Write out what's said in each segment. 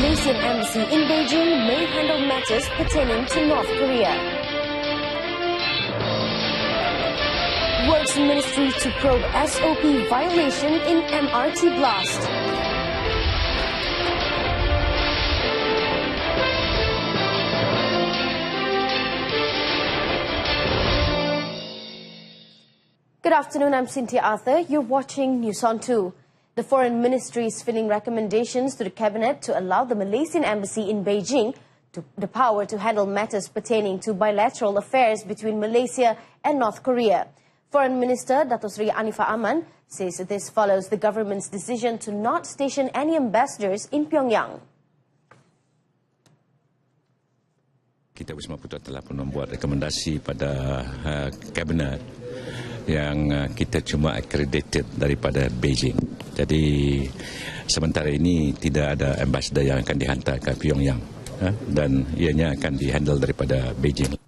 Malaysian embassy in Beijing may handle matters pertaining to North Korea. Works Ministry to probe SOP violation in MRT blast. Good afternoon, I'm Cynthia Arthur. You're watching News on 2. The Foreign Ministry is filing recommendations to the Cabinet to allow the Malaysian Embassy in Beijing the power to handle matters pertaining to bilateral affairs between Malaysia and North Korea. Foreign Minister Dato' Sri Anifah Aman says this follows the government's decision to not station any ambassadors in Pyongyang. Kita Wisma Putra telah pun membuat rekomendasi pada Kabinet yang kita cuma accredited daripada Beijing. Jadi sementara ini tidak ada ambassador yang akan dihantar ke Pyongyang dan ianya akan dihandle daripada Beijing.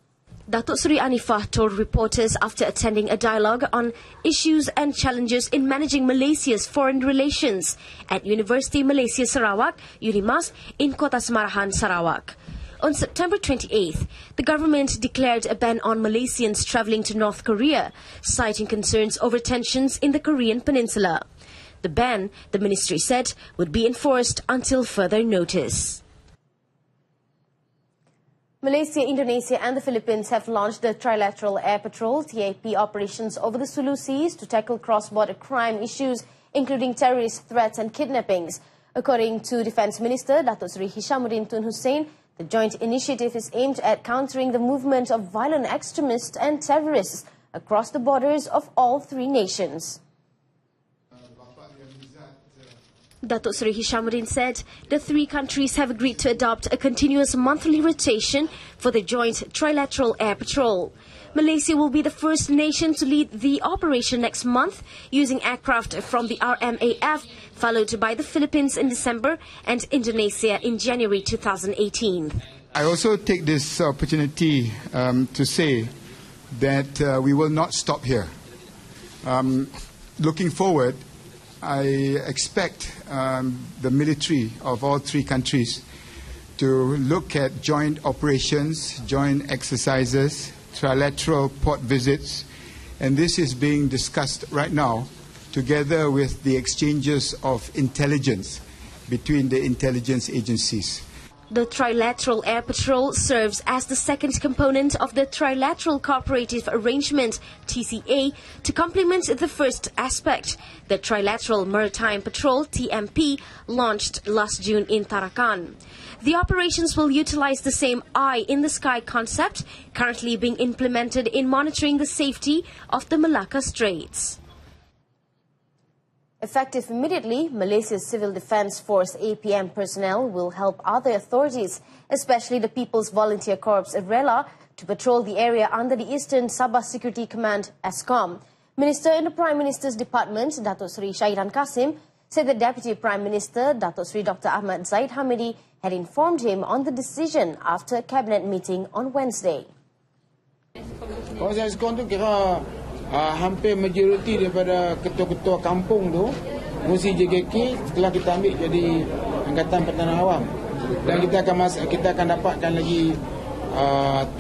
Dato' Sri Anifah told reporters after attending a dialogue on issues and challenges in managing Malaysia's foreign relations at University Malaysia Sarawak, UNIMAS, in Kota Semarahan, Sarawak. On September 28th, the government declared a ban on Malaysians travelling to North Korea, citing concerns over tensions in the Korean peninsula. The ban, the ministry said, would be enforced until further notice. Malaysia, Indonesia and the Philippines have launched the Trilateral Air Patrol (TAP) operations over the Sulu Seas to tackle cross-border crime issues, including terrorist threats and kidnappings. According to Defence Minister Dato' Sri Hishamuddin Tun Hussein, the joint initiative is aimed at countering the movement of violent extremists and terrorists across the borders of all three nations. Dato' Sri Hishamuddin said the three countries have agreed to adopt a continuous monthly rotation for the joint Trilateral Air Patrol. Malaysia will be the first nation to lead the operation next month using aircraft from the RMAF, followed by the Philippines in December and Indonesia in January 2018. I also take this opportunity to say that we will not stop here. Looking forward, I expect the military of all three countries to look at joint operations, joint exercises, trilateral port visits, and this is being discussed right now together with the exchanges of intelligence between the intelligence agencies. The Trilateral Air Patrol serves as the second component of the Trilateral Cooperative Arrangement, TCA, to complement the first aspect. The Trilateral Maritime Patrol, TMP, launched last June in Tarakan. The operations will utilize the same eye in the sky concept currently being implemented in monitoring the safety of the Malacca Straits. Effective immediately, Malaysia's Civil Defence Force APM personnel will help other authorities, especially the People's Volunteer Corps RELA, to patrol the area under the Eastern Sabah Security Command ESCOM. Minister in the Prime Minister's Department, Dato' Sri Shahidan Kassim, said the Deputy Prime Minister, Dato' Sri Dr. Ahmad Zahid Hamidi, had informed him on the decision after a cabinet meeting on Wednesday. Kawasan ESCOM tu kira hampir majoriti daripada ketua-ketua kampung tu fungsi JKK setelah kita ambil jadi Angkatan Pertahanan Awam, dan kita akan dapatkan lagi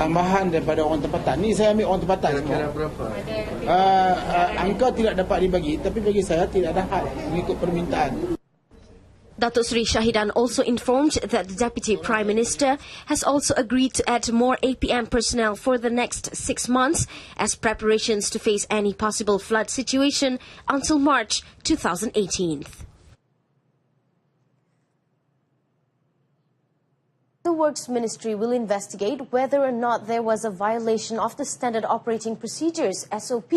tambahan daripada orang tempatan. Ni saya ambil orang tempatan semua. Angka tidak dapat dibagi, tapi bagi saya tidak ada hal mengikut permintaan. Dato' Sri Shahidan also informed that the Deputy Prime Minister has also agreed to add more APM personnel for the next 6 months as preparations to face any possible flood situation until March 2018. The Works Ministry will investigate whether or not there was a violation of the Standard Operating Procedures (SOP)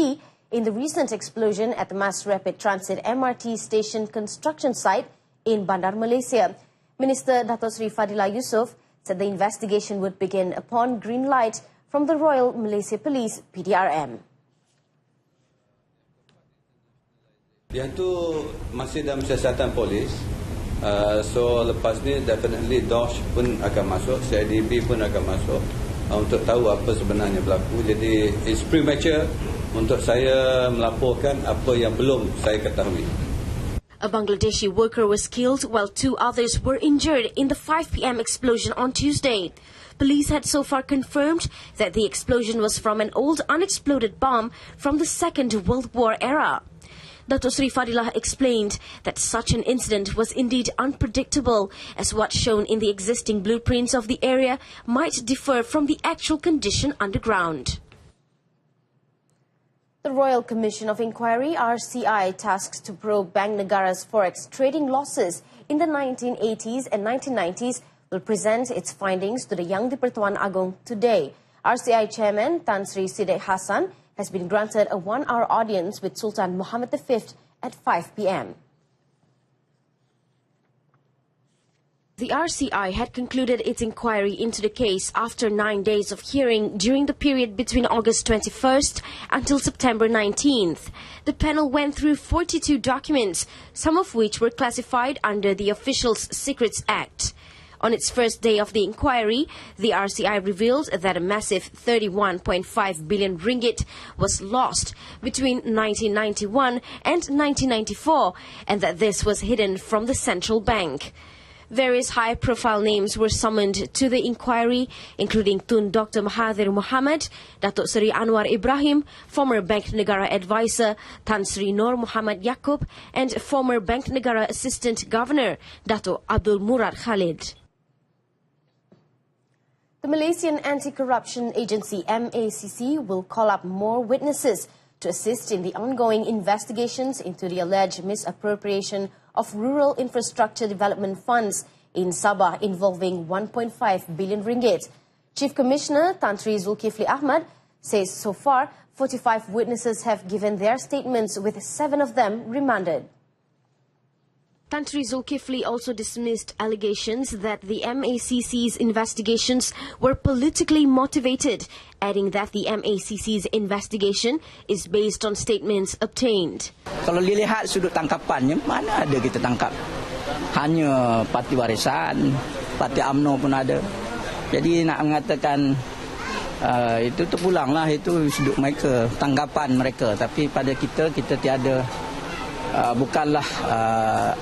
in the recent explosion at the Mass Rapid Transit MRT station construction site in Bandar Malaysia. Minister Dato' Sri Fadila Yusof said the investigation would begin upon green light from the Royal Malaysia Police PDRM. Yang tu masih dalam siasatan polis. So lepas ni definitely DOSH pun akan masuk, CIDB pun akan masuk untuk tahu apa sebenarnya berlaku. Jadi it's premature untuk saya melaporkan apa yang belum saya ketahui. A Bangladeshi worker was killed while 2 others were injured in the 5 p.m. explosion on Tuesday. Police had so far confirmed that the explosion was from an old unexploded bomb from the Second World War era. Dato' Sri Fadilah explained that such an incident was indeed unpredictable, as what's shown in the existing blueprints of the area might differ from the actual condition underground. The Royal Commission of Inquiry, RCI, tasked to probe Bank Negara's forex trading losses in the 1980s and 1990s, will present its findings to the Yang di-Pertuan Agong today. RCI Chairman Tan Sri Sidek Hasan has been granted a 1-hour audience with Sultan Muhammad V at 5 p.m. The RCI had concluded its inquiry into the case after 9 days of hearing during the period between August 21st until September 19th. The panel went through 42 documents, some of which were classified under the Officials Secrets Act. On its first day of the inquiry, the RCI revealed that a massive 31.5 billion ringgit was lost between 1991 and 1994, and that this was hidden from the central bank. Various high-profile names were summoned to the inquiry, including Tun Dr. Mahathir Mohamad, Datuk Seri Anwar Ibrahim, former Bank Negara advisor Tan Sri Nur Muhammad Yaakob, and former Bank Negara Assistant Governor Datuk Abdul Murad Khalid. The Malaysian Anti-Corruption Agency MACC will call up more witnesses to assist in the ongoing investigations into the alleged misappropriation of rural infrastructure development funds in Sabah involving 1.5 billion ringgit. Chief Commissioner Tan Sri Zulkifli Ahmad says so far 45 witnesses have given their statements, with 7 of them remanded. Tan Sri Zulkifli also dismissed allegations that the MACC's investigations were politically motivated, adding that the MACC's investigation is based on statements obtained. Kalau dilihat sudut tangkapannya, mana ada kita tangkap? Hanya parti warisan, parti UMNO pun ada. Jadi nak mengatakan itu terpulanglah, itu sudut mereka, tanggapan mereka. Tapi pada kita tiada, bukanlah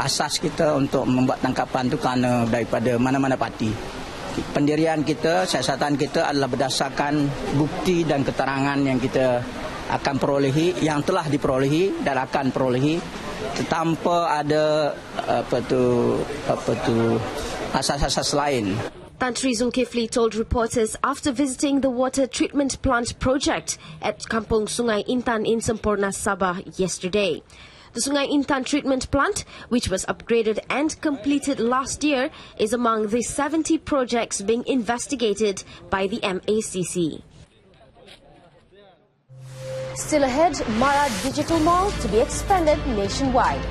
asas kita untuk membuat tangkapan itu kerana daripada mana-mana parti. Pendirian kita, siasatan kita adalah berdasarkan bukti dan keterangan yang kita akan perolehi, yang telah diperolehi dan akan perolehi, tanpa ada asas-asas lain. Tan Sri Zulkifli told reporters after visiting the water treatment plant project at Kampung Sungai Intan in Semporna, Sabah yesterday. The Sungai Intan treatment plant, which was upgraded and completed last year, is among the 70 projects being investigated by the MACC. Still ahead, Mara Digital Mall to be expanded nationwide.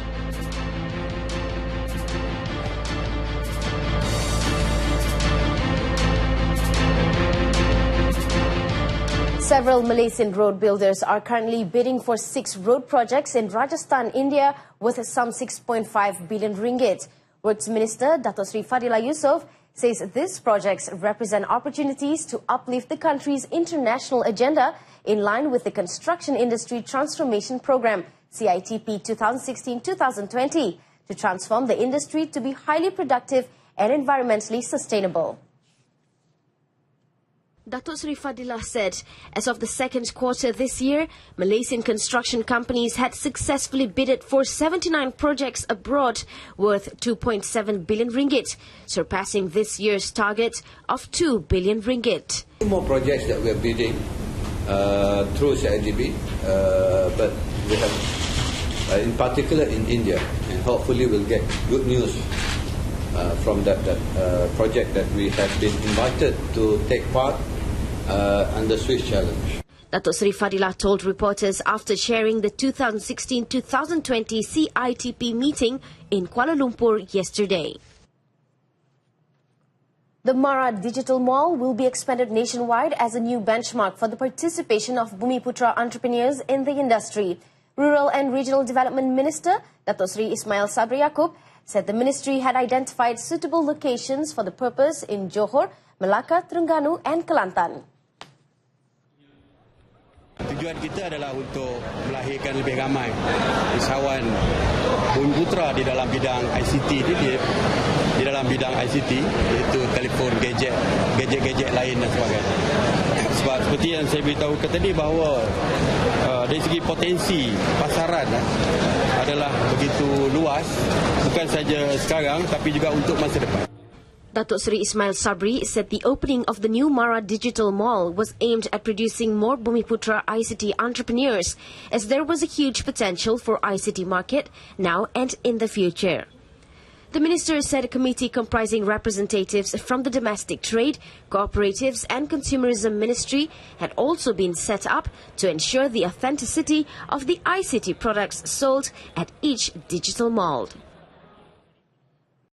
Several Malaysian road builders are currently bidding for 6 road projects in Rajasthan, India, worth some 6.5 billion ringgit. Works Minister Dato' Sri Fadilah Yusof says these projects represent opportunities to uplift the country's international agenda in line with the Construction Industry Transformation Program, CITP 2016-2020, to transform the industry to be highly productive and environmentally sustainable. Dato' Sri Fadilah said, as of the second quarter this year, Malaysian construction companies had successfully bidded for 79 projects abroad worth 2.7 billion ringgit, surpassing this year's target of 2 billion ringgit. More projects that we are bidding through CIDB, but we have, in particular in India, and hopefully we'll get good news from that project that we have been invited to take part under Swiss Challenge. Dato' Sri Fadilah told reporters after chairing the 2016-2020 CITP meeting in Kuala Lumpur yesterday. The Mara Digital Mall will be expanded nationwide as a new benchmark for the participation of Bumiputra entrepreneurs in the industry. Rural and Regional Development Minister Dato' Sri Ismail Sabri Yaakob said the ministry had identified suitable locations for the purpose in Johor, Melaka, Terengganu and Kelantan. Tujuan kita adalah untuk melahirkan lebih ramai usahawan Bumiputera di dalam bidang ICT di dalam bidang ICT, iaitu telefon, gadget lain dan sebagainya. Sebab seperti yang saya beritahu tadi bahawa dari segi potensi pasaran adalah begitu luas, bukan saja sekarang tapi juga untuk masa depan. Datuk Seri Ismail Sabri said the opening of the new Mara Digital Mall was aimed at producing more Bumiputera ICT entrepreneurs, as there was a huge potential for ICT market now and in the future. The minister said a committee comprising representatives from the domestic trade, cooperatives and consumerism ministry had also been set up to ensure the authenticity of the ICT products sold at each digital mall.